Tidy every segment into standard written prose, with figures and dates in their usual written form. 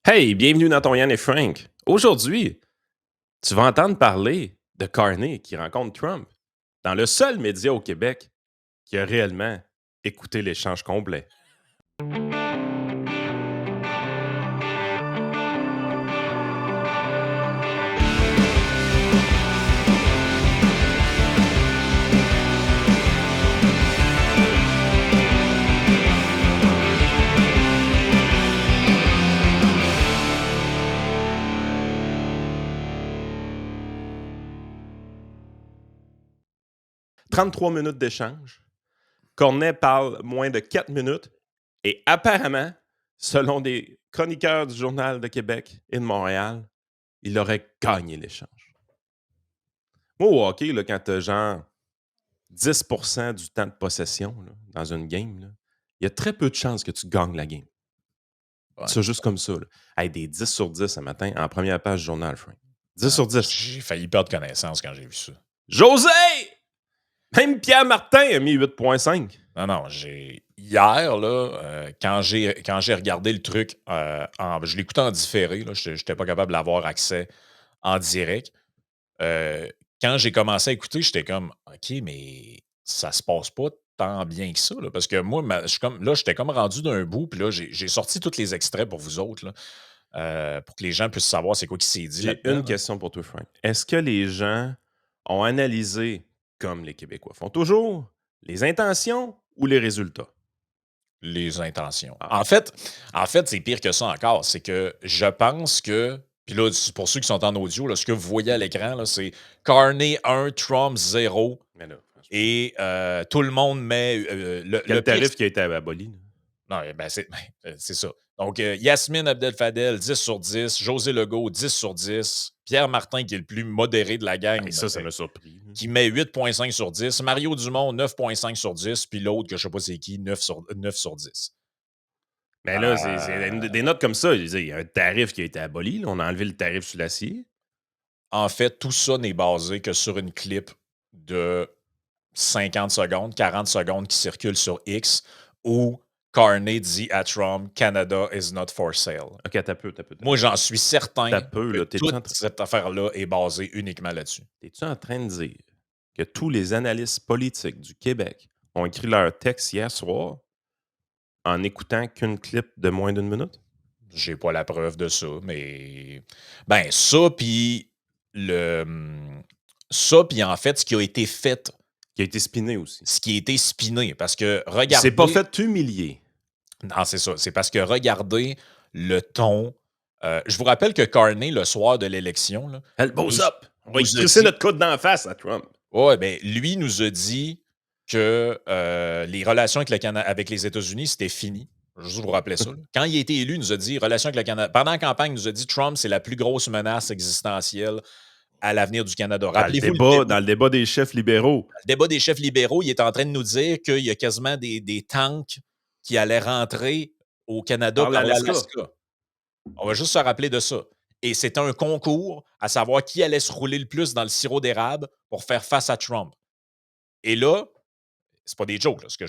Hey, bienvenue dans ton Yann et Frank. Aujourd'hui, tu vas entendre parler de Carney qui rencontre Trump dans le seul média au Québec qui a réellement écouté l'échange complet. 33 minutes d'échange. Cornet parle moins de 4 minutes et apparemment, selon des chroniqueurs du Journal de Québec et de Montréal, il aurait gagné l'échange. Moi, au hockey, là, quand tu as genre 10% du temps de possession là, dans une game, là, il y a très peu de chances que tu gagnes la game. Ouais. Ça, juste comme ça. Là. Hey, des 10 sur 10 ce matin en première page du journal, Frank. 10 sur 10. J'ai failli perdre connaissance quand j'ai vu ça. José! Même Pierre Martin a mis 8,5. Non, hier, là, quand j'ai regardé le truc, je l'écoutais en différé, je n'étais pas capable d'avoir accès en direct. Quand j'ai commencé à écouter, j'étais comme OK, mais ça se passe pas tant bien que ça. Là, parce que moi, j'étais comme rendu d'un bout, puis là, j'ai sorti tous les extraits pour vous autres, là, pour que les gens puissent savoir c'est quoi qui s'est dit J'ai là-dedans. une question pour toi, Frank. Est-ce que les gens ont analysé, comme les Québécois font toujours, les intentions ou les résultats? Les intentions. Ah, En fait, c'est pire que ça encore. C'est que je pense que. Puis là, pour ceux qui sont en audio, là, ce que vous voyez à l'écran, là, c'est Carney 1, Trump 0. mais là, franchement. Et tout le monde met. Quel Le pire. tarif qui a été aboli? Là? Non, c'est ça. Donc, Yasmine Abdel-Fadel, 10 sur 10. José Legault, 10 sur 10. Pierre Martin, qui est le plus modéré de la gang, Hey, ça m'a surpris. Là. qui met 8,5 sur 10. Mario Dumont, 9,5 sur 10. Puis l'autre, que je ne sais pas c'est qui, 9 sur 10. Mais là, c'est des notes comme ça. Il y a un tarif qui a été aboli. Là. On a enlevé le tarif sur l'acier. En fait, tout ça n'est basé que sur une clip de 50 secondes, 40 secondes qui circule sur X où Carney dit à Trump Canada is not for sale. OK, t'as peu. Moi, j'en suis certain T'as peu, que là. toute cette affaire-là est basée uniquement là-dessus. Es-tu en train de dire que tous les analystes politiques du Québec ont écrit leur texte hier soir en écoutant qu'une clip de moins d'une minute? J'ai pas la preuve de ça, mais ben ça puis en fait ce qui a été fait, Qui a été spiné aussi. ce qui a été spiné parce que Il s'est pas regardez. fait humilier. Non, c'est ça. C'est parce que regardez le ton. Je vous rappelle que Carney, le soir de l'élection, là, Elbows nous, up! On va y nous a crisser dit. notre coude d'en face à Trump. Ouais, ben, lui nous a dit que les relations avec les États-Unis, c'était fini. Je vais juste vous rappeler ça. Là. Quand il a été élu, il nous a dit relations avec le Canada. Pendant la campagne, il nous a dit Trump, c'est la plus grosse menace existentielle à l'avenir du Canada. Rappelez-vous Dans le débat des chefs libéraux. le débat des chefs libéraux, il est en train de nous dire qu'il y a quasiment des tanks qui allaient rentrer au Canada Par par l'Alaska. l'Alaska. On va juste se rappeler de ça. Et c'était un concours à savoir qui allait se rouler le plus dans le sirop d'érable pour faire face à Trump. Et là, c'est pas des jokes, là, ce que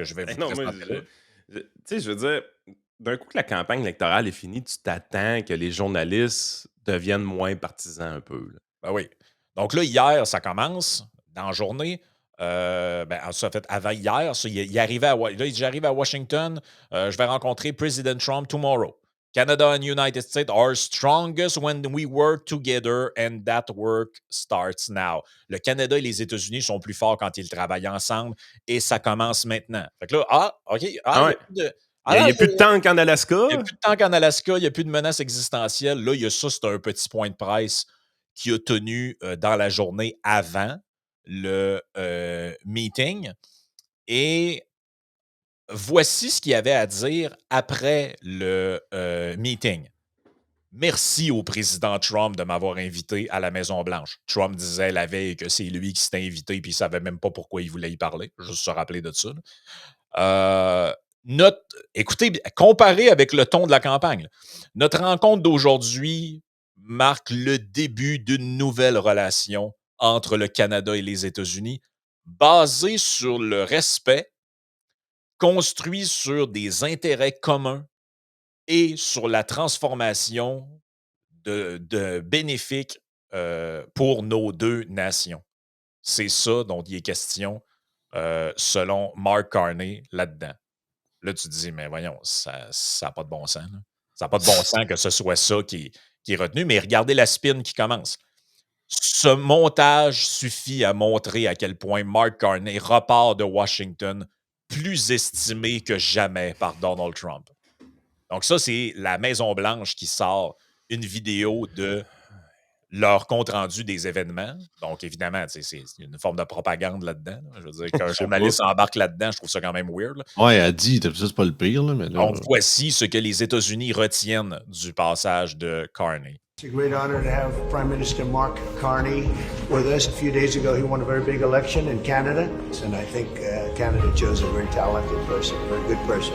je vais Ben vous non, moi, présenter là. tu sais, je veux dire, d'un coup que la campagne électorale est finie, tu t'attends que les journalistes deviennent moins partisans un peu. Là. Ben oui. Donc là, hier, ça commence dans la journée. En fait, avant hier, il arrivait là, il dit j'arrive à Washington, je vais rencontrer President Trump tomorrow. Canada and United States are strongest when we work together and that work starts now. Le Canada et les États-Unis sont plus forts quand ils travaillent ensemble et ça commence maintenant. Fait que là, OK, Ah il y a ouais. plus de. Il n'y a plus de tank en Alaska. Il n'y a plus de tank en Alaska, il n'y a plus de menace existentielle. Là, il y a ça, c'est un petit point de presse qui a tenu dans la journée avant le meeting. Et voici ce qu'il y avait à dire après le meeting. Merci au président Trump de m'avoir invité à la Maison-Blanche. Trump disait la veille que c'est lui qui s'était invité et il ne savait même pas pourquoi il voulait y parler. Juste se rappeler de ça. Euh, Écoutez, comparé avec le ton de la campagne, notre rencontre d'aujourd'hui marque le début d'une nouvelle relation entre le Canada et les États-Unis, basée sur le respect, construit sur des intérêts communs et sur la transformation de bénéfique pour nos deux nations. C'est ça dont il est question selon Mark Carney là-dedans. Là, tu te dis, mais voyons, ça n'a pas de bon sens. Là. Ça n'a pas de bon sens que ce soit ça qui est retenu, mais regardez la spin qui commence. Ce montage suffit à montrer à quel point Mark Carney repart de Washington plus estimé que jamais par Donald Trump. Donc ça, c'est la Maison-Blanche qui sort une vidéo de leur compte-rendu des événements. Donc, évidemment, c'est une forme de propagande là-dedans. Là. Je veux dire, qu'un journaliste embarque là-dedans, je trouve ça quand même weird. Là. Ouais, elle dit, c'est pas le pire. Là, mais là, Donc, voici ce que les États-Unis retiennent du passage de Carney. It's a great honor to have Prime Minister Mark Carney with us. A few days ago, he won a very big election in Canada, and I think Canada chose a very talented person, a very good person.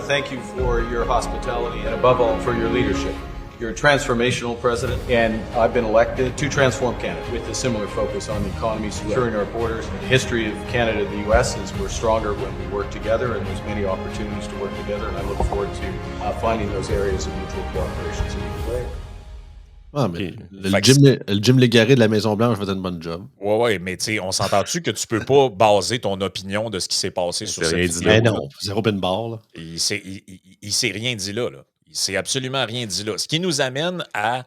Thank you for your hospitality and, above all, for your leadership. You're a transformational president, and I've been elected to transform Canada with a similar focus on the economy, securing our borders. The history of Canada and the U.S. is we're stronger when we work together, and there's many opportunities to work together, and I look forward to finding those areas of mutual cooperation so we can play. Ah, mais le Jim Légaré de la Maison-Blanche faisait une bonne job. Ouais, mais tu sais, on s'entend-tu que tu peux pas baser ton opinion de ce qui s'est passé sur cette vidéo? Mais non, zéro pin bar. Là. Il s'est rien dit là. Il s'est absolument rien dit là. Ce qui nous amène à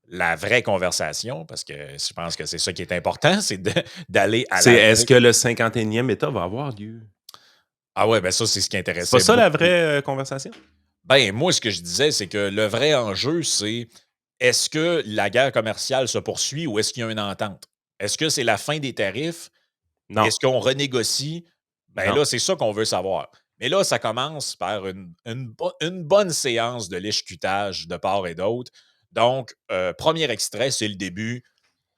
la vraie conversation, parce que je pense que c'est ça qui est important, c'est d'aller à la... Est-ce que le 51e État va avoir lieu? Ah ouais, ben ça, c'est ce qui intéressait. C'est pas ça la vraie conversation? Ben, moi, ce que je disais, c'est que le vrai enjeu, c'est est-ce que la guerre commerciale se poursuit ou est-ce qu'il y a une entente? Est-ce que c'est la fin des tarifs? Non. Est-ce qu'on renégocie? Ben là, c'est ça qu'on veut savoir. Mais là, ça commence par une bonne séance de liche-cutage de part et d'autre. Donc, premier extrait, c'est le début.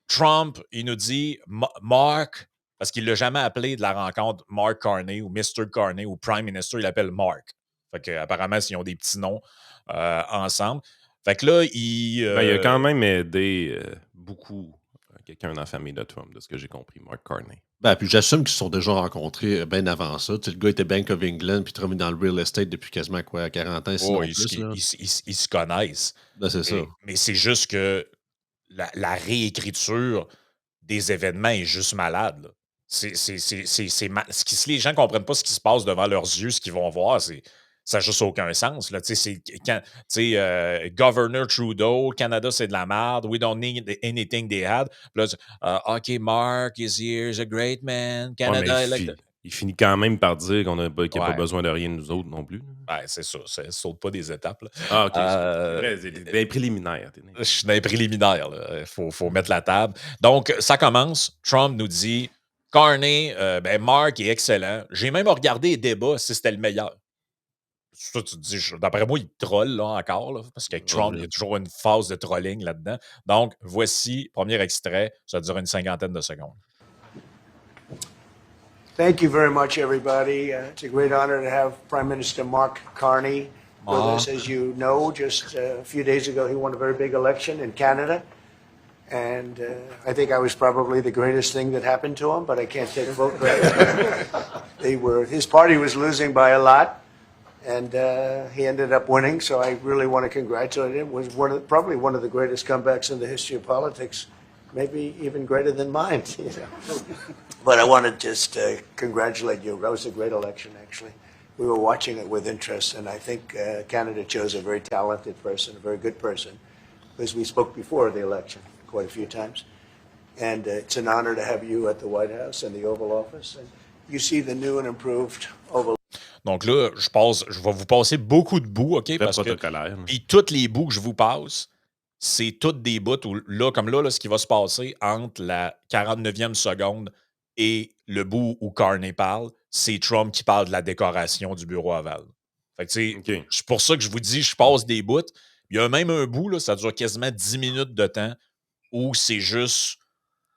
Trump, il nous dit Mark, parce qu'il ne l'a jamais appelé de la rencontre Mark Carney ou Mr. Carney ou Prime Minister, il l'appelle Mark. Fait que, apparemment, ils ont des petits noms ensemble. Fait que là, il a quand même aidé beaucoup quelqu'un dans la famille de Trump, de ce que j'ai compris, Mark Carney. Ben, puis j'assume qu'ils se sont déjà rencontrés bien avant ça. Tu sais, le gars était Bank of England, puis Trump est dans le real estate depuis quasiment 40 ans, sinon ils se connaissent. Ben, c'est ça. Mais c'est juste que la réécriture des événements est juste malade. Là. Si les gens ne comprennent pas ce qui se passe devant leurs yeux, ce qu'ils vont voir, ça n'a juste aucun sens. Là. Governor Trudeau, Canada, c'est de la merde. We don't need anything they had. Là, OK, Mark is here, he's a great man. Canada, il finit quand même par dire qu'il n'a pas besoin de rien de nous autres non plus. Ben, c'est ça. Ça ne saute pas des étapes. Là. Ah, OK. C'est vrai, c'est des préliminaires. Je suis dans les préliminaires. Il faut mettre la table. Donc, ça commence. Trump nous dit Carney, Mark est excellent. J'ai même regardé les débats si c'était le meilleur. Ça, tu te dis, d'après moi, il troll là, encore, là, parce qu'avec Trump, il y a toujours une phase de trolling là-dedans. Donc, voici, premier extrait, ça dure une 50aine de secondes. Thank you very much, everybody. It's a great honor to have Prime Minister Mark Carney with us. As you know, just a few days ago, he won a very big election in Canada. And I think I was probably the greatest thing that happened to him, but I can't take vote credit. His party was losing by a lot. And he ended up winning, so I really want to congratulate him. It was probably one of the greatest comebacks in the history of politics, maybe even greater than mine. You know? But I want to just congratulate you. That was a great election, actually. We were watching it with interest, and I think Canada chose a very talented person, a very good person, because we spoke before the election quite a few times. And it's an honor to have you at the White House and the Oval Office. And you see the new and improved Oval. Donc là, je vais vous passer beaucoup de bouts, OK? Parce que puis tous les bouts que je vous passe, c'est toutes des bouts où, là, comme là, ce qui va se passer entre la 49e seconde et le bout où Carney parle, c'est Trump qui parle de la décoration du bureau aval. Fait que, tu sais, c'est pour ça que je vous dis, je passe des bouts. Il y a même un bout, là, ça dure quasiment 10 minutes de temps, où c'est juste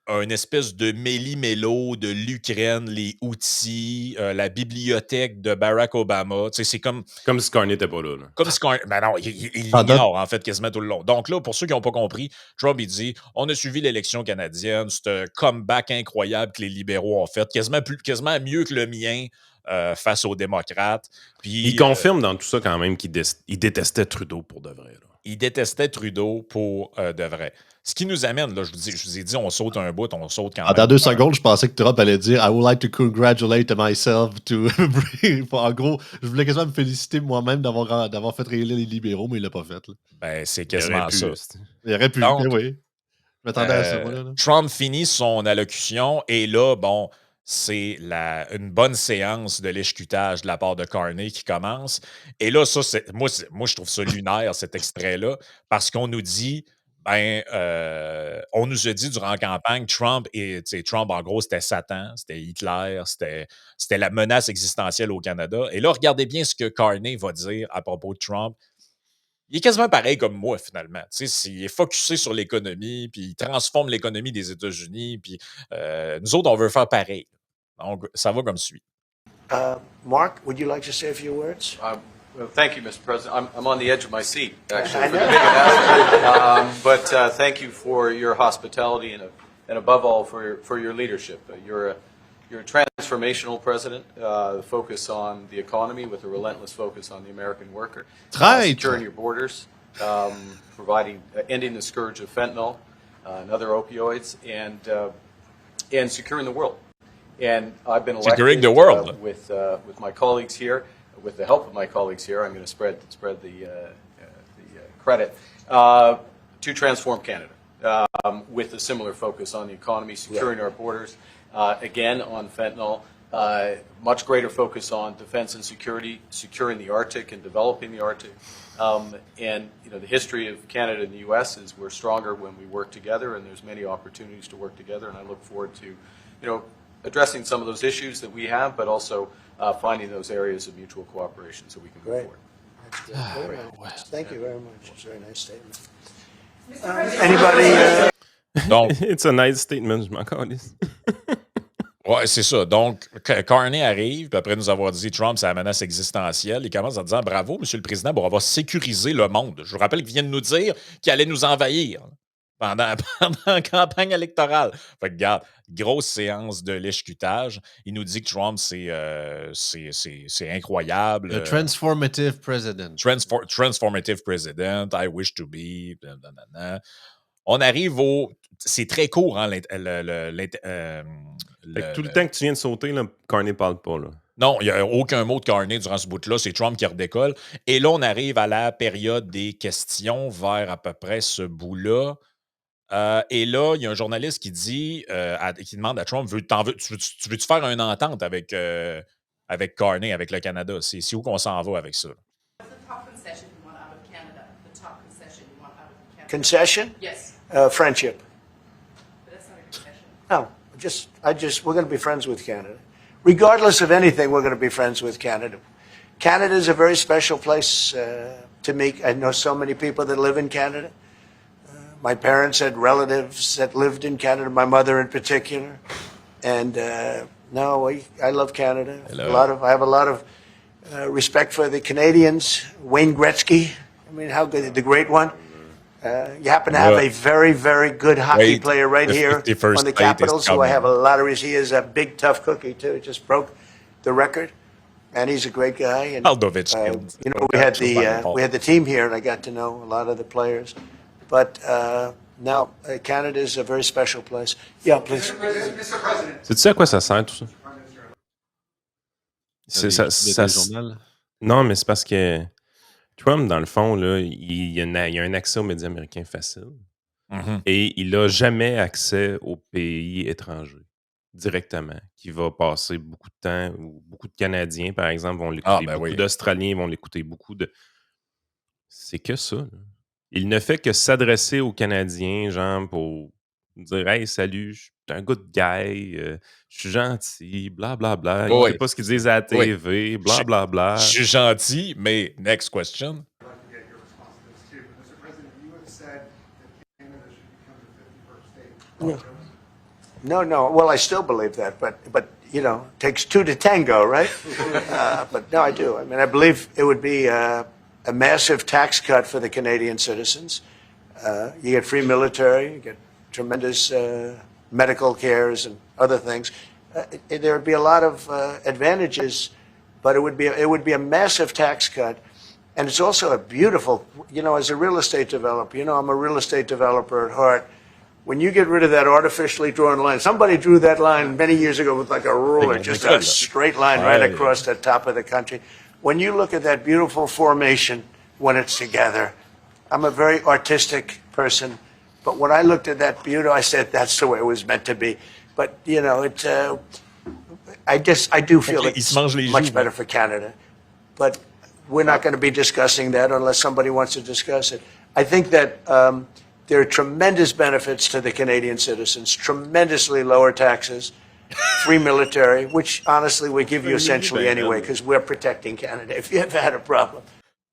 un espèce de méli-mélo de l'Ukraine, les outils, la bibliothèque de Barack Obama. Tu sais, c'est comme... Comme si Carney n'était pas là. Comme si Carney... Ben non, il l'ignore, en fait, quasiment tout le long. Donc là, pour ceux qui n'ont pas compris, Trump, il dit, on a suivi l'élection canadienne, c'est un comeback incroyable que les libéraux ont fait, quasiment mieux que le mien. face aux démocrates. Puis, Il confirme dans tout ça quand même qu'il détestait Trudeau pour de vrai. Là. Il détestait Trudeau pour de vrai. Ce qui nous amène, là, je vous ai dit, on saute un bout, on saute quand même. Dans 2 secondes, je pensais que Trump allait dire I would like to congratulate myself to. En gros, je voulais quasiment me féliciter moi-même d'avoir fait réélire les libéraux, mais il l'a pas fait. Là. Ben, c'est quasiment ça. Il aurait pu, Donc, oui. Je m'attendais à ça, moi. Là. Trump finit son allocution et là, bon, c'est une bonne séance de l'échecutage de la part de Carney qui commence. Et là, ça, moi, je trouve ça lunaire, cet extrait-là, parce qu'on nous dit, on nous a dit durant la campagne, Trump, en gros, c'était Satan, c'était Hitler, c'était la menace existentielle au Canada. Et là, regardez bien ce que Carney va dire à propos de Trump. Il est quasiment pareil comme moi, finalement. Il est focusé sur l'économie, puis il transforme l'économie des États-Unis, puis nous autres, on veut faire pareil. Donc, ça va comme suit. Mark, would you like to say a few words? Well, thank you, Mr. President. I'm on the edge of my seat, actually, for the big announcement. But thank you for your hospitality and above all, for your leadership. You're a transformational president, focus on the economy with a relentless focus on the American worker. Securing your borders, ending the scourge of fentanyl and other opioids, and securing the world. And I've been elected securing the world with my colleagues here, with the help of my colleagues here. I'm going to spread the credit to transform Canada with a similar focus on the economy, securing our borders. Again, on fentanyl, much greater focus on defense and security, securing the Arctic and developing the Arctic. And the history of Canada and the U.S. is we're stronger when we work together, and there's many opportunities to work together. And I look forward to, addressing some of those issues that we have, but also finding those areas of mutual cooperation so we can move forward. Thank you very much. It's a very nice statement. Anybody? Donc, It's a nice statement, je m'en calisse. ouais, c'est ça. Donc, Carney arrive, puis après nous avoir dit Trump, c'est la menace existentielle, il commence en disant bravo, Monsieur le Président, pour avoir sécurisé le monde. Je vous rappelle qu'il vient de nous dire qu'il allait nous envahir pendant la campagne électorale. Fait que, regarde, grosse séance de l'échecutage. Il nous dit que Trump, c'est incroyable. The transformative president. Transformative president, I wish to be. Blablabla. On arrive au. C'est très court, hein, Fait que tout le temps que tu viens de sauter, là, Carney parle pas. Là. Non, il n'y a aucun mot de Carney durant ce bout-là. C'est Trump qui redécolle. Et là, on arrive à la période des questions vers à peu près ce bout-là. Et là, il y a un journaliste qui dit, qui demande à Trump, tu veux-tu faire une entente avec Carney, avec le Canada? C'est où qu'on s'en va avec ça? Concession? Yes. Friendship. But that's not a concession. No, we're going to be friends with Canada. Regardless of anything, we're going to be friends with Canada. Canada is a very special place to me. I know so many people that live in Canada. My parents had relatives that lived in Canada, my mother in particular. And I love Canada. I have a lot of respect for the Canadians. Wayne Gretzky, I mean, how good, the great one. You happen to have a very, very good hockey player right here on the Capitals, who I have a lot of. He is a big, tough cookie too. He just broke the record, and he's a great guy. And we had the team here, and I got to know a lot of the players. But now Canada is a very special place. Yeah, please. Mr. President. Sais-tu à quoi ça sert tout ça? Non, mais c'est parce que Trump, dans le fond, là, il y a un accès aux médias américains facile. Mm-hmm. Et il n'a jamais accès aux pays étrangers directement, qui va passer beaucoup de temps, où beaucoup de Canadiens, par exemple, vont l'écouter, beaucoup d'Australiens vont l'écouter, beaucoup de... C'est que ça. Là. Il ne fait que s'adresser aux Canadiens, genre, pour dire « Hey, salut, je suis un good guy, je suis gentil, blablabla. » Il ne sait pas ce qu'ils disent à la TV, blablabla. Je suis gentil, mais next question. I'd like to get your response to this too. Mr. President, you have said that Canada should become the 51st state. No. Well, I still believe that, but it takes two to tango, right? But no, I do. I mean, I believe it would be a massive tax cut for the Canadian citizens. You get free military, you get tremendous medical cares and other things. There would be a lot of advantages but it would be a massive tax cut. And it's also a beautiful, as a real estate developer, I'm a real estate developer at heart. When you get rid of that artificially drawn line, somebody drew that line many years ago with like a ruler, just a straight line right across the top of the country. When you look at that beautiful formation when it's together, I'm a very artistic person, but when I looked at that beauty, I said that's the way it was meant to be. But I do feel it's much better for Canada. But we're not going to be discussing that unless somebody wants to discuss it. I think that there are tremendous benefits to the Canadian citizens, tremendously lower taxes, free military, which honestly we give you essentially anyway because we're protecting Canada if you ever had a problem.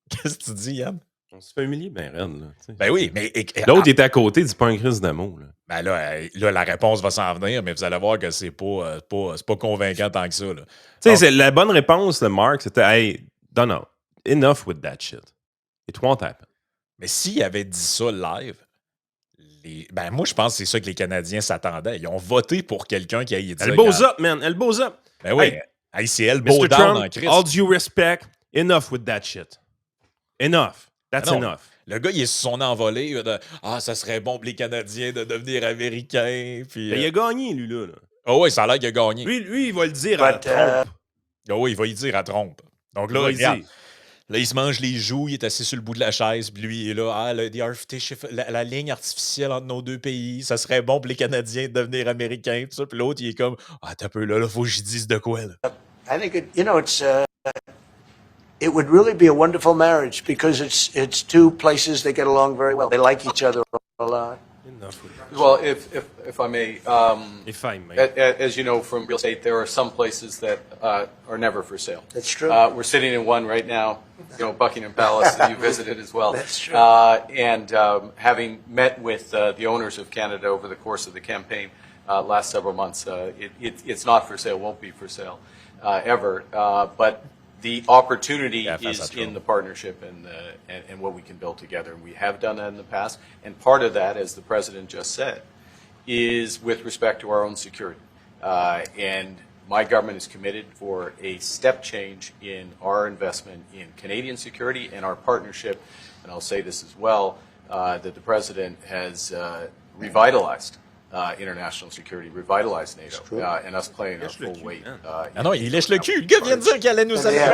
Qu'est-ce que tu dis, Yann? On se fait humilier ben raide, là. T'sais. Ben oui, mais... L'autre est à côté, il dit pas un crise d'amour, là. Ben là, la réponse va s'en venir, mais vous allez voir que c'est pas convaincant tant que ça, là. Tu sais, la bonne réponse de Mark, c'était « Hey, no, enough with that shit. It won't happen. » Mais s'il avait dit ça live, ben moi, je pense que c'est ça que les Canadiens s'attendaient. Ils ont voté pour quelqu'un qui aille dire... Elbows up, man. Elbows up. Ben oui. Hey, c'est elbow Mr. down Trump, en crise. all due respect, enough with that shit. Enough. That's enough. Le gars, il est sur son envolée de « ça serait bon pour les Canadiens de devenir Américains. » Puis il a gagné, lui, là. Oh oui, ça a l'air qu'il a gagné. Lui, il va le dire à Trump. Oh oui, il va y dire à Trump. Donc là, regarde. Là, il se mange les joues, il est assis sur le bout de la chaise, puis lui, il est là, la ligne artificielle entre nos deux pays, ça serait bon pour les Canadiens de devenir Américains, tout ça. Puis l'autre, il est comme, t'as peu là, faut que j'y dise de quoi, là. I think it would really be a wonderful marriage because it's two places that get along very well. They like each other a lot. Well, if I may, if I may, as you know from real estate, there are some places that are never for sale. That's true. We're sitting in one right now, Buckingham Palace that you visited as well. That's true. And having met with the owners of Canada over the course of the campaign last several months, it's not for sale, won't be for sale ever. But the opportunity is in the partnership and what we can build together. And we have done that in the past. And part of that, as the President just said, is with respect to our own security. And my government is committed for a step change in our investment in Canadian security and our partnership. And I'll say this as well, that the President has revitalized international security, revitalize NATO, and us playing our full weight. Non, il lèche le cul. Le gars vient de dire qu'il allait nous annexer.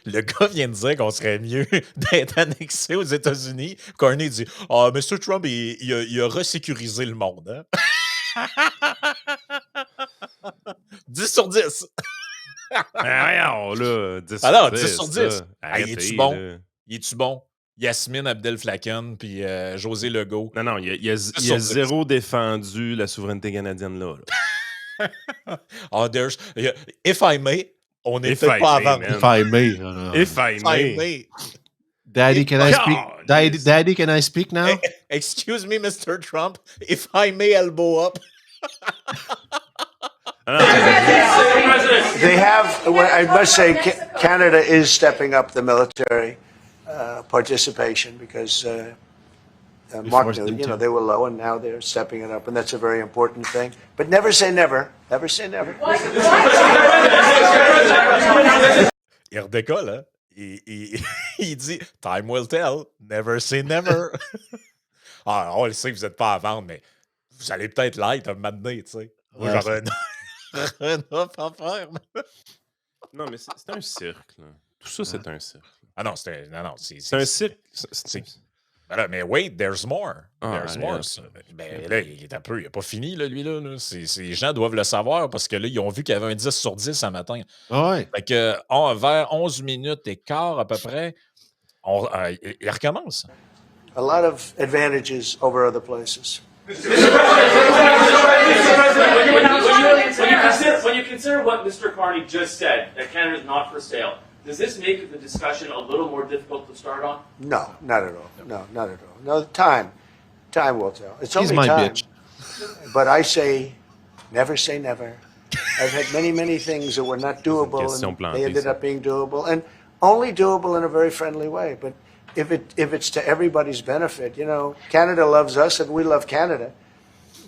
Le gars vient de dire qu'on serait mieux d'être annexé aux États-Unis. Carney dit Mr. Trump, il a resécurisé le monde. Hein? 10 sur 10. Alors, là, 10 Alors, sur 10. 10 sur 10. Arrêtez, es-tu bon? là. Es-tu bon? Yasmine Abdel-Flaken puis José Legault. Non, il a zéro défendu la souveraineté canadienne là. If I may, on n'est peut-être pas avant. If I may. If I may. Daddy, can I speak? Daddy, can I speak now? Excuse me, Mr. Trump. If I may elbow up. They have, I must say, Canada is stepping up the military participation because Mark knew, they were low and now they're stepping it up, and that's a very important thing. But never say never. Never say never. Il redécolle, hein? Il dit « Time will tell. Never say never. » on le sait que vous n'êtes pas à vendre, mais vous allez peut-être l'être un moment donné, tu sais. Moi, j'aurais un offre à faire. Non, mais c'est un cirque, là. Tout ça, c'est un cirque. Ah non, c'est un cirque. Mais wait, there's more. There's more. Ben là, il n'a pas fini, là, lui. Là. Les gens doivent le savoir parce que là, ils ont vu qu'il y avait un 10 sur 10 ce matin. Ouais. Fait que vers 11 minutes et quart à peu près, il recommence. A lot of advantages over other places. When you consider what Mr. Carney just said, that Canada is not for sale, does this make the discussion a little more difficult to start on? No, not at all. No, not at all. No, time will tell. It's He's only my time. bitch. But I say never. I've had many things that were not doable, and they ended up being doable, and only doable in a very friendly way. But if it's to everybody's benefit, Canada loves us and we love Canada.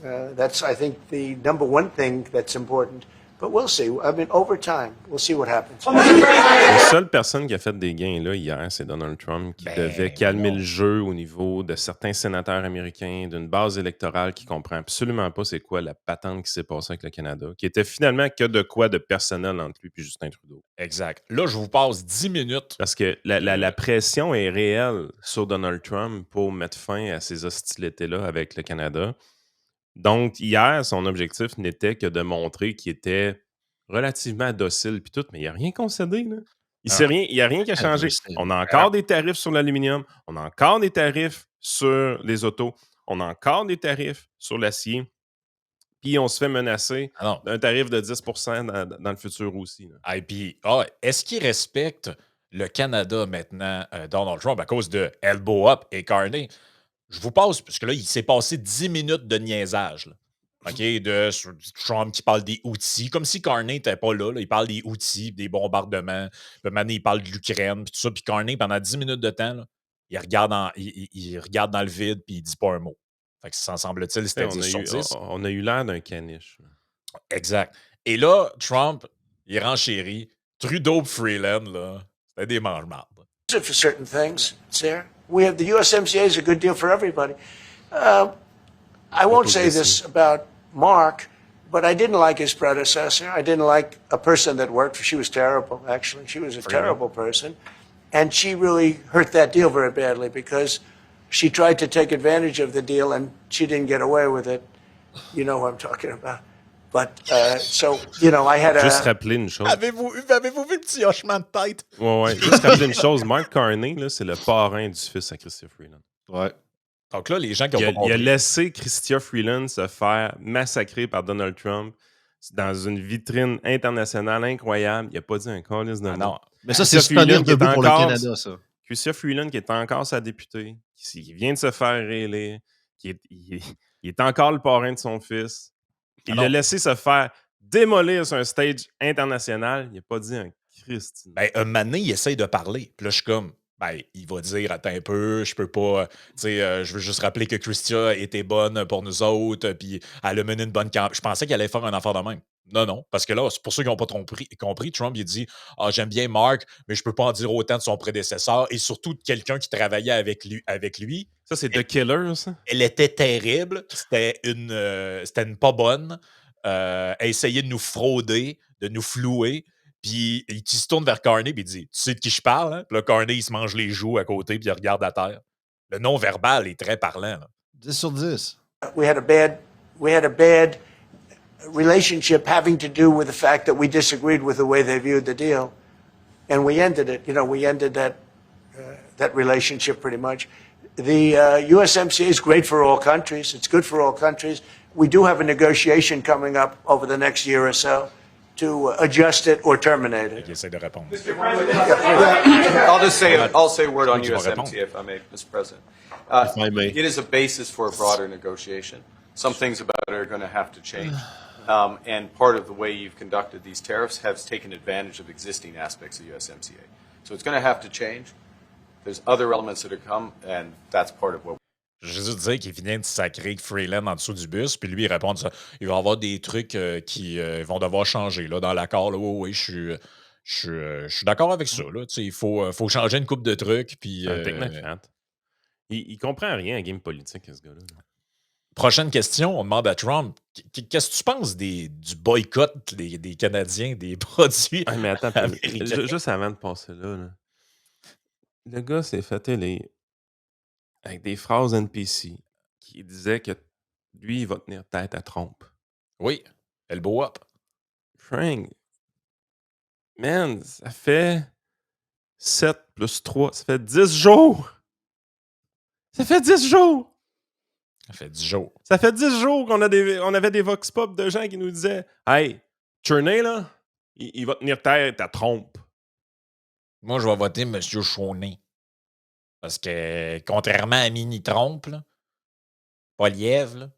That's, I think, the number one thing that's important. But we'll see. I mean, over time, we'll see what happens. La seule personne qui a fait des gains là, hier, c'est Donald Trump qui devait calmer le jeu au niveau de certains sénateurs américains, d'une base électorale qui comprend absolument pas c'est quoi la patente qui s'est passée avec le Canada, qui était finalement que de quoi de personnel entre lui et Justin Trudeau. Exact. Là, je vous passe 10 minutes. Parce que la pression est réelle sur Donald Trump pour mettre fin à ces hostilités-là avec le Canada. Donc, hier, son objectif n'était que de montrer qu'il était relativement docile puis tout, mais il n'a rien concédé. Là. Il n'y a rien qui a changé. On a encore des tarifs sur l'aluminium, on a encore des tarifs sur les autos, on a encore des tarifs sur l'acier, puis on se fait menacer d'un tarif de 10 dans le futur aussi. Là. Et puis, est-ce qu'il respecte le Canada maintenant, Donald Trump, à cause de Elbow Up et Carney? Je vous passe, parce que là, il s'est passé 10 minutes de niaisage. Là. OK, de Trump qui parle des outils, comme si Carney n'était pas là, là. Il parle des outils, des bombardements. Puis maintenant, il parle de l'Ukraine, puis tout ça. Puis Carney, pendant 10 minutes de temps, là, il regarde dans le vide, puis il dit pas un mot. Fait que ça semble-t-il, c'était 10 sur 10. On a eu l'air d'un caniche. Exact. Et là, Trump, il renchérit. Trudeau Freeland, là, c'était des mange-mardes. For certain things, Sarah. We have the USMCA is a good deal for everybody. I won't say this about Mark, but I didn't like his predecessor. I didn't like a person that worked for. She was terrible, actually. She was a terrible person. And she really hurt that deal very badly because she tried to take advantage of the deal and she didn't get away with it. You know what I'm talking about. But, so, you know, I had a... Juste rappeler une chose. Avez-vous vu le petit hochement de tête? Ouais. Juste rappeler une chose. Mark Carney, là, c'est le parrain du fils à Chrystia Freeland. Ouais. Donc là, les gens qui ont pas compris... Il a laissé Chrystia Freeland se faire massacrer par Donald Trump dans une vitrine internationale incroyable. Il n'a pas dit un calice de non. Mais ça, c'est super debout pour le Canada, ça. Chrystia Freeland, qui est encore sa députée, qui vient de se faire réélire, il est encore le parrain de son fils. Il l'a laissé se faire démolir sur un stage international. Il n'a pas dit un Christ. Ben, un moment donné, il essaye de parler. Puis là, je suis comme, il va dire, attends un peu, je peux pas, je veux juste rappeler que Chrystia était bonne pour nous autres, puis elle a mené une bonne campagne. Je pensais qu'elle allait faire un affaire de même. Non, parce que là, c'est pour ceux qui n'ont pas compris, Trump, il dit, j'aime bien Mark, mais je peux pas en dire autant de son prédécesseur, et surtout de quelqu'un qui travaillait avec lui. Ça, c'est The Killer, ça? Elle était terrible, c'était une pas bonne, elle essayait de nous frauder, de nous flouer. Puis il se tourne vers Carney et il dit, tu sais de qui je parle? Hein? Puis là, Carney, il se mange les joues à côté puis il regarde à terre. Le non-verbal est très parlant. Là. 10 sur 10. We had a bad relationship having to do with the fact that we disagreed with the way they viewed the deal. And we ended it. You know, we ended that relationship pretty much. The USMCA is great for all countries. It's good for all countries. We do have a negotiation coming up over the next year or so to adjust it or terminate it. Il essaie de répondre. Mr. President, I'll say a word on USMCA, if I may, Mr. President. If I may. It is a basis for a broader negotiation. Some things about it are going to have to change. And part of the way you've conducted these tariffs has taken advantage of existing aspects of USMCA. So it's going to have to change. There's other elements that are come, and that's part of what. Je veux juste dire qu'il vient de sacrer Freeland en dessous du bus, puis lui, il répond ça. Il va y avoir des trucs qui vont devoir changer là, dans l'accord. Là. Oui, je suis d'accord avec ça. Là. Il faut changer une couple de trucs. Puis, un technocrate. Il comprend rien à game politique, ce gars-là. Prochaine question, on demande à Trump, qu'est-ce que tu penses du boycott des Canadiens, des produits mais attends, juste avant de passer là, le gars s'est fait élire avec des phrases NPC qui disaient que lui, il va tenir tête à Trump. Oui, elbow up. Frank, man, ça fait 7 plus 3, ça fait 10 jours! Ça fait 10 jours! Ça fait 10 jours. Ça fait 10 jours qu'on avait des vox pop de gens qui nous disaient « Hey, Cherney, là, il va tenir tête à Trump. » Moi, je vais voter M. Chaunet. Parce que, contrairement à Mini-Trump, Poliev,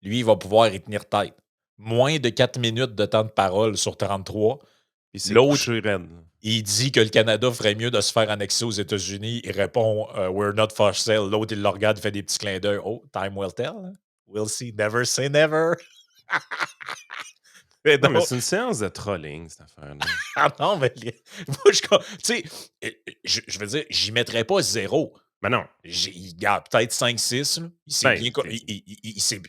lui, il va pouvoir y tenir tête. Moins de 4 minutes de temps de parole sur 33. L'autre, il dit que le Canada ferait mieux de se faire annexer aux États-Unis. Il répond We're not for sale. L'autre, il le regarde, il fait des petits clins d'œil. Oh, time will tell. We'll see. Never say never. Non, mais c'est une séance de trolling, cette affaire-là. Ah non, mais moi, tu sais, je veux dire, j'y mettrais pas 0. Mais non, Il garde peut-être 5-6. Il s'est Ben, bien.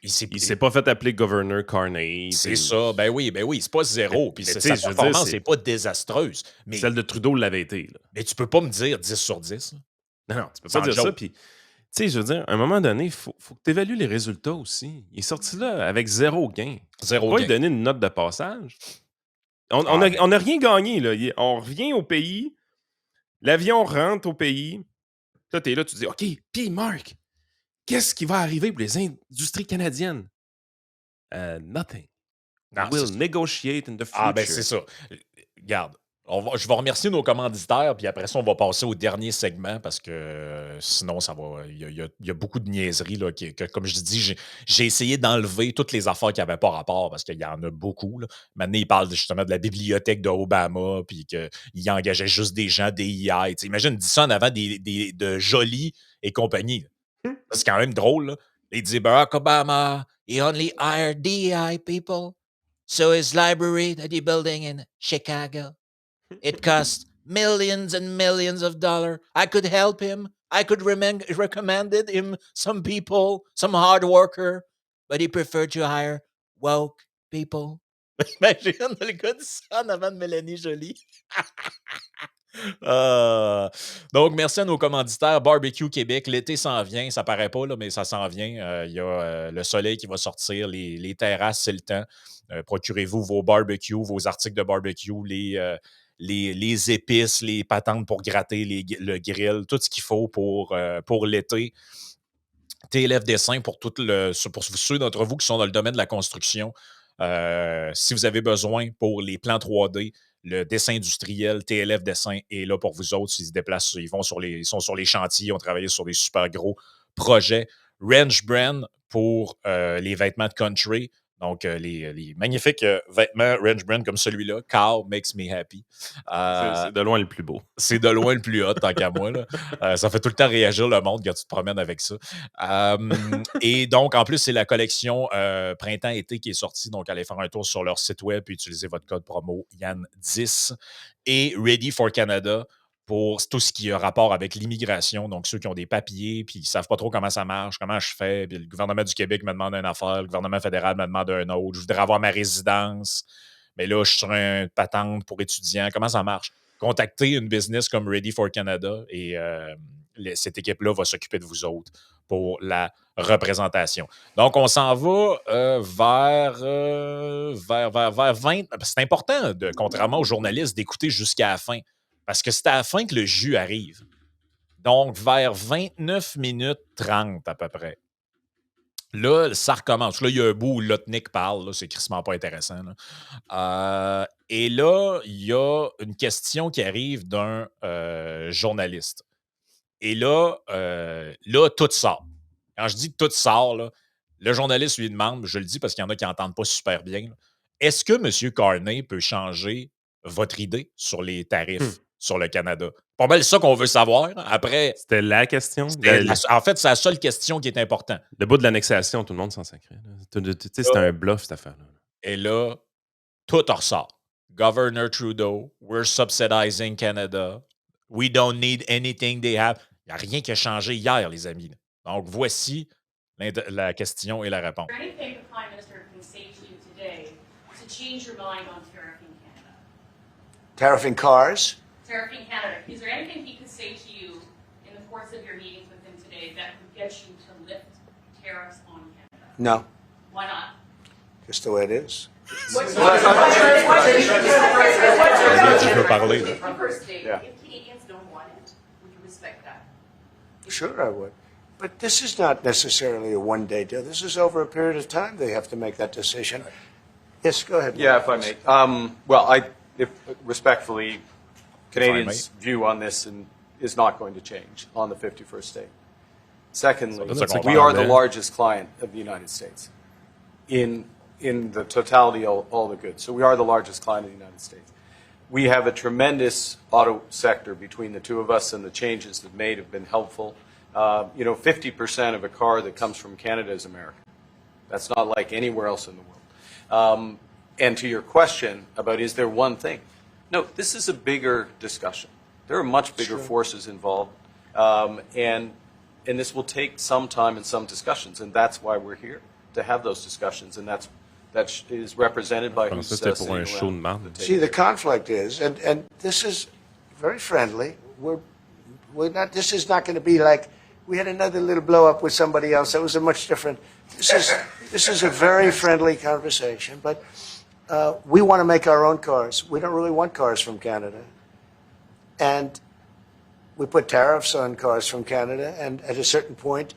il s'est pas fait appeler Governor Carney. C'est puis ça. Ben oui, c'est pas 0. Puis mais sa tu sais, je veux dire, performance c'est- n'est pas désastreuse. Mais, Celle de Trudeau l'avait été. Là. mais tu peux pas me dire 10 sur 10. là. Non, tu peux Sans pas dire ça. joke. Puis, tu sais, je veux dire, à un moment donné, il faut que tu évalues les résultats aussi. Il est sorti là avec 0 gain. Zéro Pas gain. lui donner une note de passage. On Ah, n'a rien gagné. Là. On revient au pays. L'avion rentre au pays. Là, tu es là, tu te dis, OK, puis Marc, qu'est-ce qui va arriver pour les industries canadiennes? Nothing. Non, We'll c'est ça. negotiate in the future. Ah, ben c'est ça. Regarde, je vais remercier nos commanditaires, puis après ça, on va passer au dernier segment parce que sinon, ça va. Il y a beaucoup de niaiseries. Là, comme je dis, j'ai essayé d'enlever toutes les affaires qui n'avaient pas rapport parce qu'il y en a beaucoup. Là. Maintenant, il parle justement de la bibliothèque d'Obama, puis qu'il engageait juste des gens DEI. T'sais, imagine, dis ça en avant de Joly et compagnie. C'est quand même drôle. Là. Il dit Barack Obama, he only hired DEI people. So his library that he's building in Chicago, it cost millions and millions of dollars. I could help him. I could recommend him some people, some hard worker, but he preferred to hire woke people. Imagine, le gars dit ça en avant de Mélanie Joly. Donc, merci à nos commanditaires. Barbecue Québec, l'été s'en vient. Ça paraît pas, là, mais ça s'en vient. Il y a le soleil qui va sortir, les terrasses, c'est le temps. Procurez-vous vos barbecues, vos articles de barbecue, les épices, les patentes pour gratter, le grill, tout ce qu'il faut pour l'été. TLF Dessin pour ceux d'entre vous qui sont dans le domaine de la construction. Si vous avez besoin pour les plans 3D, le dessin industriel, TLF Dessin est là pour vous autres. Ils se déplacent, ils sont sur les chantiers, ils ont travaillé sur des super gros projets. Range Brand pour les vêtements de country. Donc, les magnifiques vêtements Range Brand comme celui-là. Cow makes me happy. C'est de loin le plus beau. C'est de loin le plus hot, tant qu'à moi. Là. Ça fait tout le temps réagir le monde quand tu te promènes avec ça. Et donc, en plus, c'est la collection printemps-été qui est sortie. Donc, allez faire un tour sur leur site web et utilisez votre code promo Yann10. Et Ready for Canada pour tout ce qui a rapport avec l'immigration. Donc, ceux qui ont des papiers puis qui ne savent pas trop comment ça marche, comment je fais. Puis le gouvernement du Québec me demande une affaire, le gouvernement fédéral me demande un autre. Je voudrais avoir ma résidence. Mais là, je suis sur une patente pour étudiants. Comment ça marche? Contactez une business comme Ready for Canada et cette équipe-là va s'occuper de vous autres pour la représentation. Donc, on s'en va vers 20. C'est important, contrairement aux journalistes, d'écouter jusqu'à la fin. Parce que c'est à la fin que le jus arrive. Donc, vers 29 minutes 30 à peu près. Là, ça recommence. Là, il y a un bout où Lotnik parle. Là, c'est crissement pas intéressant. Là. Et là, il y a une question qui arrive d'un journaliste. Et là, tout sort. Quand je dis tout sort, là, le journaliste lui demande, je le dis parce qu'il y en a qui n'entendent pas super bien, là, est-ce que M. Carney peut changer votre idée sur les tarifs sur le Canada? Pas mal ça qu'on veut savoir. Après, C'était la question. en fait, c'est la seule question qui est importante. Le bout de l'annexation, tout le monde s'en sacrait. Tu sais, c'était un bluff, cette affaire-là. Et là, tout ressort. Governor Trudeau, we're subsidizing Canada. We don't need anything they have. Il n'y a rien qui a changé hier, les amis. Donc, voici la question et la réponse. Is there anything the Prime Minister can say to you today to change your mind on tariffing Canada? Tariffing cars? Tariffing Canada. Is there anything he could say to you in the course of your meetings with him today that would get you to lift tariffs on Canada? No, Why not? just the way it is. What's Tu peux parler. Là. the first date? Yeah. If Canadians don't want it, we can respect that. Sure, I would. But this is not necessarily a one-day deal. This is over a period of time they have to make that decision. Yes, go ahead. Yeah, if I may. Respectfully, Canadians' view on this is not going to change on the 51st state. Secondly, we are the largest client of the United States in the totality of all the goods. So we are the largest client of the United States. We have a tremendous auto sector between the two of us, and the changes that made have been helpful. 50% of a car that comes from Canada is American. That's not like anywhere else in the world. And to your question about is there one thing? No, this is a bigger discussion. There are much bigger forces involved, and this will take some time and some discussions, and that's why we're here, to have those discussions, and that is represented by who's C'était pour un sitting show de around marde. the See, table. the conflict is, and this is very friendly. We're not. This is not going to be like we had another little blow up with somebody else. That was a much different. This is a very friendly conversation. But we want to make our own cars. We don't really want cars from Canada, and we put tariffs on cars from Canada. And at a certain point,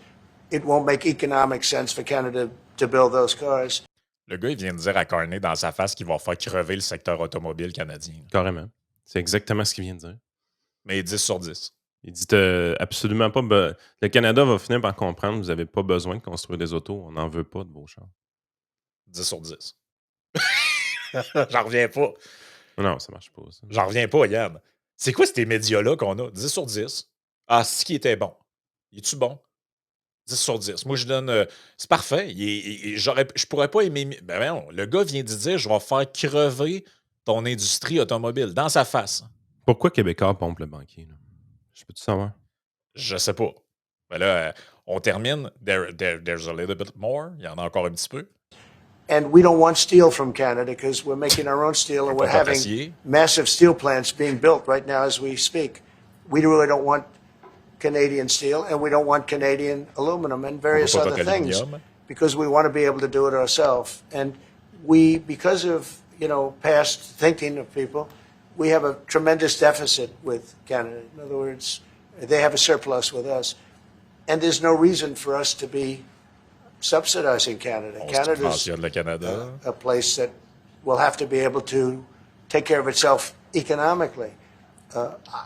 it won't make economic sense for Canada to build those cars. Le gars, il vient de dire à Carney dans sa face qu'il va faire crever le secteur automobile canadien. Carrément. C'est exactement ce qu'il vient de dire. Mais 10 sur 10. Il dit absolument pas. Le Canada va finir par comprendre vous n'avez pas besoin de construire des autos. On n'en veut pas de vos chars. 10 sur 10. J'en reviens pas. Non, ça marche pas. Ça. J'en reviens pas, Yann. C'est quoi ces médias-là qu'on a? 10 sur 10. Ah, c'est qui était bon. Il est-tu bon? 10 sur 10. Moi, je donne... c'est parfait. Je pourrais pas aimer... Ben non, le gars vient de dire, je vais faire crever ton industrie automobile dans sa face. Pourquoi Québécois pompe le banquier? Là? Je peux-tu savoir? Je sais pas. Ben là, on termine. There's a little bit more. Il y en a encore un petit peu. And we don't want steel from Canada because we're making our own steel and we're having massive steel plants being built right now as we speak. We really don't want Canadian steel and we don't want Canadian aluminum and various other things because we want to be able to do it ourselves. And we, because of, past thinking of people, we have a tremendous deficit with Canada. In other words, they have a surplus with us. And there's no reason for us to be subsidizing Canada. Canada's a place that will have to be able to take care of itself economically.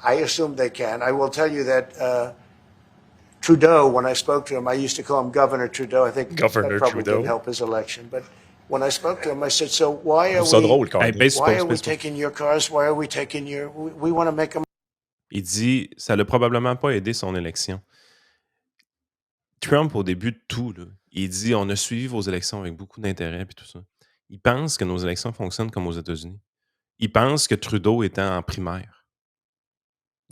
I assume they can. I will tell you that Trudeau, when I spoke to him, I used to call him Governor Trudeau. I think that probably didn't help his election. But when I spoke to him, I said, so why are we taking your cars? Why are we taking your... We want to make them... Il dit, ça l'a probablement pas aidé son élection. Trump, au début de tout, là, il dit, on a suivi vos élections avec beaucoup d'intérêt et tout ça. Il pense que nos élections fonctionnent comme aux États-Unis. Il pense que Trudeau était en primaire.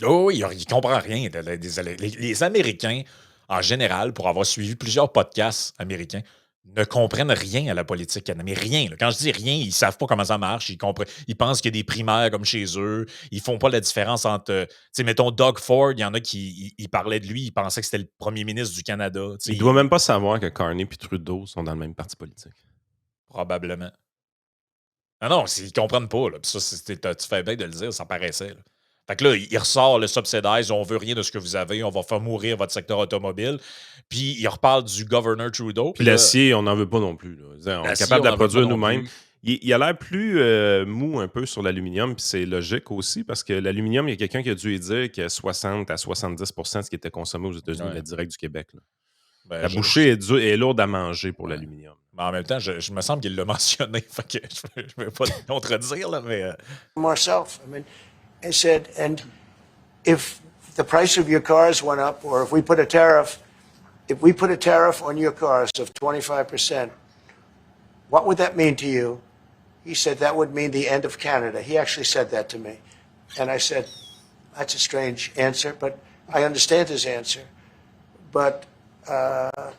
Oh oui, il comprend rien. Les Américains, en général, pour avoir suivi plusieurs podcasts américains, ne comprennent rien à la politique canadienne. Mais rien. Là. Quand je dis rien, ils ne savent pas comment ça marche. Ils pensent qu'il y a des primaires comme chez eux. Ils ne font pas la différence entre... Tu sais, mettons, Doug Ford, il y en a qui parlaient de lui. Ils pensaient que c'était le premier ministre du Canada. Il ne doit même pas savoir que Carney et Trudeau sont dans le même parti politique. Probablement. Ah non, ils ne comprennent pas. Là. Puis ça, tu fais bien de le dire, ça paraissait. Là. Fait que là, il ressort le subsidize, on veut rien de ce que vous avez, on va faire mourir votre secteur automobile. Puis il reparle du gouverneur Trudeau. Puis l'acier, on n'en veut pas non plus. Là. On est capable de la produire nous-mêmes. Il a l'air plus mou un peu sur l'aluminium, puis c'est logique aussi, parce que l'aluminium, il y a quelqu'un qui a dû lui dire que 60 à 70 % de ce qui était consommé aux États-Unis venait direct du Québec. Là. Ben, la bouchée est lourde à manger pour l'aluminium. Mais en même temps, je me semble qu'il l'a mentionné, fait que je ne vais pas te contredire, là, mais... Myself, I mean... I said, and if the price of your cars went up, or if we put a tariff on your cars of 25%, what would that mean to you? He said, that would mean the end of Canada. He actually said that to me. And I said, that's a strange answer, but I understand his answer. But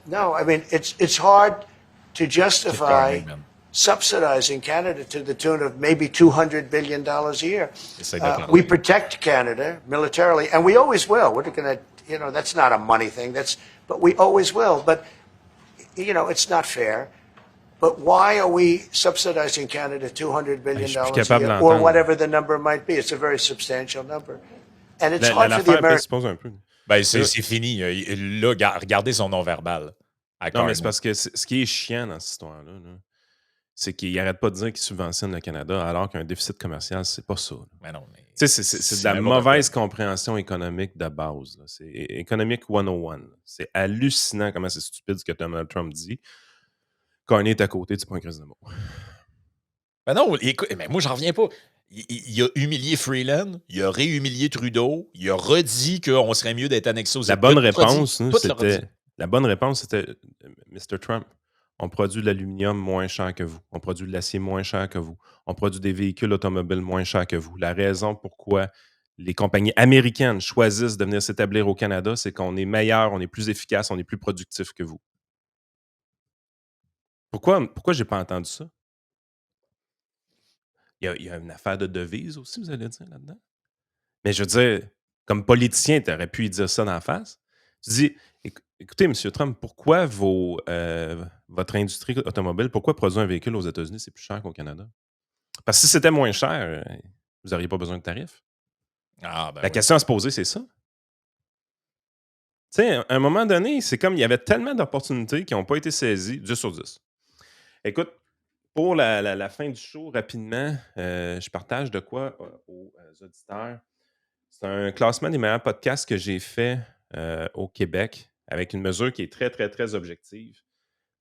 no, I mean, it's hard to justify subsidizing Canada to the tune of maybe $200 billion a year. We protect Canada militarily, and we always will. We're going to, that's not a money thing. But we always will. But, it's not fair. But why are we subsidizing Canada $200 billion a year, or whatever the number might be? It's a very substantial number. And it's hard for the Americans. Ben, c'est fini. Là, regardez son non-verbal. Non, mais c'est parce que ce qui est chiant dans cette histoire-là, c'est qu'il n'arrête pas de dire qu'il subventionne le Canada alors qu'un déficit commercial, c'est pas ça. Mais non, mais c'est de la mauvaise compréhension économique de base. Là. C'est Economic 101. Là. C'est hallucinant comment c'est stupide ce que Donald Trump dit. Carney est à côté, tu prends une crise de mots. Ben non, écoute, mais moi, j'en reviens pas. Il a humilié Freeland, il a réhumilié Trudeau, il a redit qu'on serait mieux d'être annexé aux États-Unis. La bonne réponse, c'était Mr. Trump. On produit de l'aluminium moins cher que vous. On produit de l'acier moins cher que vous. On produit des véhicules automobiles moins chers que vous. La raison pourquoi les compagnies américaines choisissent de venir s'établir au Canada, c'est qu'on est meilleur, on est plus efficace, on est plus productif que vous. Pourquoi je n'ai pas entendu ça? Il y a une affaire de devise aussi, vous allez dire, là-dedans. Mais je veux dire, comme politicien, tu aurais pu y dire ça d'en face. Tu dis, écoutez, M. Trump, pourquoi votre industrie automobile, pourquoi produire un véhicule aux États-Unis, c'est plus cher qu'au Canada? Parce que si c'était moins cher, vous n'auriez pas besoin de tarifs. Ah, ben La oui. question à se poser, c'est ça. Tu sais, à un moment donné, c'est comme il y avait tellement d'opportunités qui n'ont pas été saisies, 10 sur 10. Écoute, pour la fin du show, rapidement, je partage de quoi aux auditeurs. C'est un classement des meilleurs podcasts que j'ai fait au Québec avec une mesure qui est très, très, très objective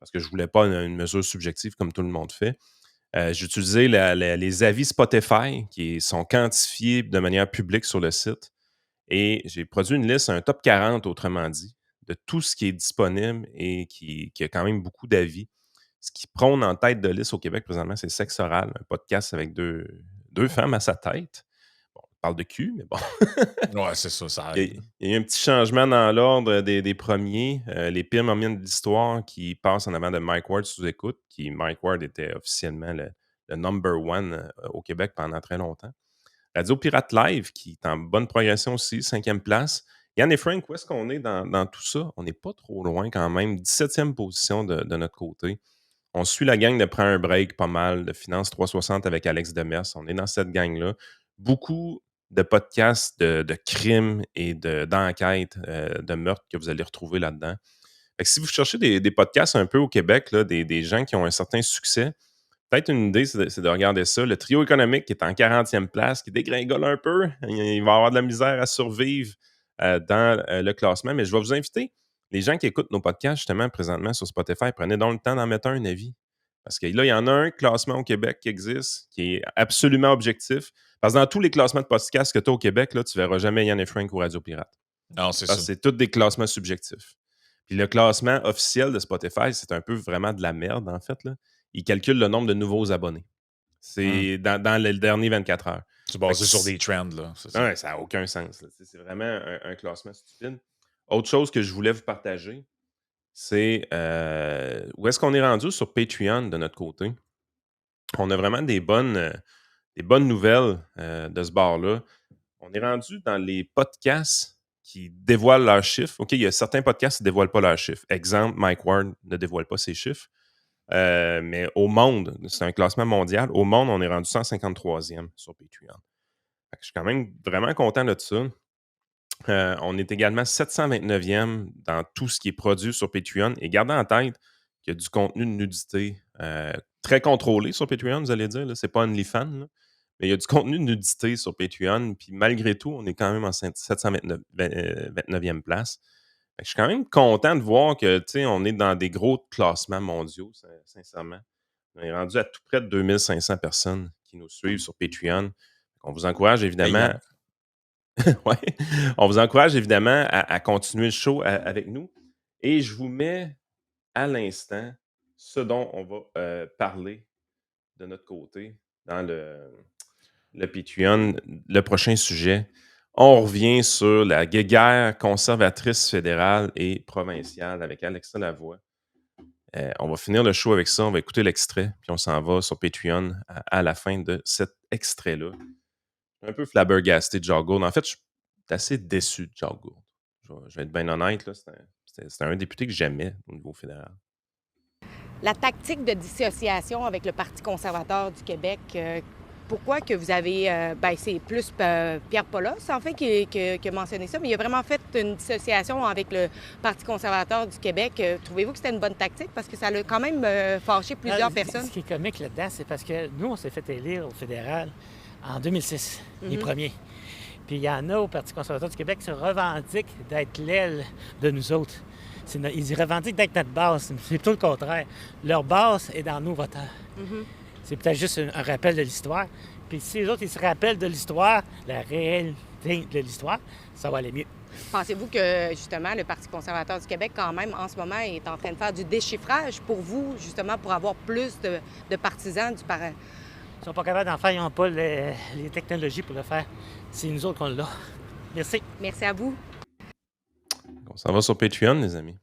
parce que je ne voulais pas une mesure subjective comme tout le monde fait. J'ai utilisé les avis Spotify qui sont quantifiés de manière publique sur le site et j'ai produit une liste, un top 40 autrement dit, de tout ce qui est disponible et qui a quand même beaucoup d'avis. Ce qui prône en tête de liste au Québec présentement, c'est Sexe Oral, un podcast avec deux femmes à sa tête. Bon, on parle de cul, mais bon. Ouais, c'est ça, ça Il arrive. y a eu un petit changement dans l'ordre des premiers. Les pires moments de l'histoire qui passent en avant de Mike Ward sous écoute, qui Mike Ward était officiellement le number one au Québec pendant très longtemps. Radio Pirate Live, qui est en bonne progression aussi, 5e place. Yann et Frank, où est-ce qu'on est dans tout ça? On n'est pas trop loin quand même. 17e position de notre côté. On suit la gang de Prends un break pas mal, de Finance 360 avec Alex Demers. On est dans cette gang-là. Beaucoup de podcasts de crimes et d'enquêtes, de meurtres que vous allez retrouver là-dedans. Fait que si vous cherchez des podcasts un peu au Québec, là, des gens qui ont un certain succès, peut-être une idée, c'est de regarder ça. Le trio économique qui est en 40e place, qui dégringole un peu. Il va avoir de la misère à survivre dans le classement. Mais je vais vous inviter, les gens qui écoutent nos podcasts justement présentement sur Spotify, prenez donc le temps d'en mettre un avis. Parce que là, il y en a un classement au Québec qui existe, qui est absolument objectif. Parce que dans tous les classements de podcasts que tu as au Québec, là, tu ne verras jamais Yann et Frank ou Radio Pirate. Non, c'est Parce ça. que c'est tous des classements subjectifs. Puis le classement officiel de Spotify, c'est un peu vraiment de la merde, en fait. Là. Il calcule le nombre de nouveaux abonnés. C'est dans les derniers 24 heures. C'est basé sur des trends, là. C'est ça. Ouais, ça n'a aucun sens. Là. C'est vraiment un classement stupide. Autre chose que je voulais vous partager, c'est où est-ce qu'on est rendu sur Patreon de notre côté. On a vraiment des bonnes nouvelles de ce bord-là. On est rendu dans les podcasts qui dévoilent leurs chiffres. OK, il y a certains podcasts qui ne dévoilent pas leurs chiffres. Exemple, Mike Ward ne dévoile pas ses chiffres. Mais au monde, c'est un classement mondial. Au monde, on est rendu 153e sur Patreon. Fait que je suis quand même vraiment content de ça. On est également 729e dans tout ce qui est produit sur Patreon. Et gardez en tête qu'il y a du contenu de nudité très contrôlé sur Patreon, vous allez dire. Ce n'est pas OnlyFans, là. Mais il y a du contenu de nudité sur Patreon. Puis malgré tout, on est quand même en 729e place. Fait que je suis quand même content de voir que, on est dans des gros classements mondiaux, sincèrement. On est rendu à tout près de 2500 personnes qui nous suivent sur Patreon. On vous encourage évidemment... Ouais. On vous encourage évidemment à continuer le show avec nous. Et je vous mets à l'instant ce dont on va parler de notre côté dans le Patreon. Le prochain sujet, on revient sur la guéguerre conservatrice fédérale et provinciale avec Alexa Lavoie. On va finir le show avec ça. On va écouter l'extrait, puis on s'en va sur Patreon à la fin de cet extrait-là. Un peu flabbergasté de Jacques Gourde. En fait, je suis assez déçu de Jacques Gourde. Je vais être bien honnête. Là, c'était un député que j'aimais au niveau fédéral. La tactique de dissociation avec le Parti conservateur du Québec, pourquoi que vous avez... c'est plus Pierre Paulos, en fait, qui a mentionné ça, mais il a vraiment fait une dissociation avec le Parti conservateur du Québec. Trouvez-vous que c'était une bonne tactique? Parce que ça a quand même fâché plusieurs personnes. Ce qui est comique là-dedans, c'est parce que nous, on s'est fait élire au fédéral en 2006, les premiers. Puis il y en a au Parti conservateur du Québec qui se revendiquent d'être l'aile de nous autres. Ils revendiquent d'être notre base. C'est plutôt le contraire. Leur base est dans nos voteurs. C'est peut-être juste un rappel de l'histoire. Puis si les autres, ils se rappellent de l'histoire, la réalité de l'histoire, ça va aller mieux. Pensez-vous que, justement, le Parti conservateur du Québec, quand même, en ce moment, est en train de faire du déchiffrage pour vous, justement, pour avoir plus de partisans du parti? Ils sont pas capables d'en faire, ils n'ont pas les technologies pour le faire. C'est nous autres qu'on l'a. Merci. Merci à vous. On s'en va sur Patreon, les amis.